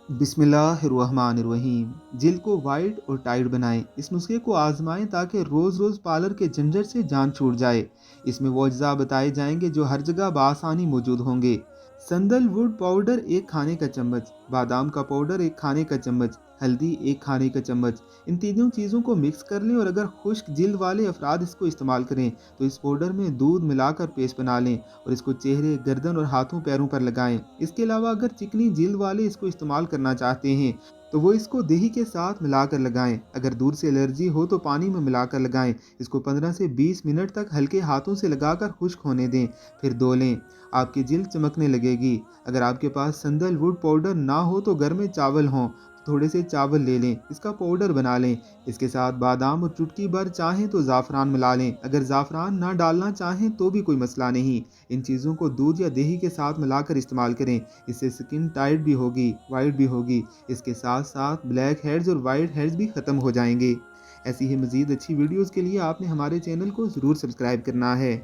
बिस्मिल्लाहिर्रहमानिर्रहीम। जल्द को वाइट और टाइट बनाएं। इस नुस्खे को आजमाएं ताकि रोज़ रोज़ पार्लर के झंझट से जान छूट जाए। इसमें वो अज्जा बताए जाएंगे जो हर जगह बआसानी मौजूद होंगे। संदलवुड पाउडर 1 खाने का चम्मच, बादाम का पाउडर 1 खाने का चम्मच, हल्दी 1 खाने का चम्मच। इन तीनों चीज़ों को मिक्स कर लें और अगर खुश्क जिल्द वाले अफराद इसको इस्तेमाल करें तो इस पाउडर में दूध मिलाकर पेस्ट बना लें और इसको चेहरे, गर्दन और हाथों पैरों पर लगाएं। इसके अलावा अगर चिकनी जिल्द वाले इसको इस्तेमाल करना चाहते हैं तो वो इसको दही के साथ मिलाकर लगाएं। अगर दूध से एलर्जी हो तो पानी में मिलाकर लगाएं। इसको 15 से 20 मिनट तक हल्के हाथों से लगाकर खुश्क होने दें, फिर धो लें। आपकी जिल्द चमकने लगेगी। अगर आपके पास संदलवुड पाउडर ना हो तो घर में चावल हों तो थोड़े से चावल ले लें, इसका पाउडर बना लें। इसके साथ बादाम और चुटकी भर चाहें तो ज़ाफ़रान मिला लें। अगर ज़ाफ़रान ना डालना चाहें तो भी कोई मसला नहीं। इन चीज़ों को दूध या दही के साथ मिलाकर इस्तेमाल करें। इससे स्किन टाइट भी होगी, वाइट भी होगी। इसके साथ साथ ब्लैक हेड्स और वाइट हेड्स भी ख़त्म हो जाएंगे। ऐसी ही मज़ीद अच्छी वीडियोज़ के लिए आपने हमारे चैनल को ज़रूर सब्सक्राइब करना है।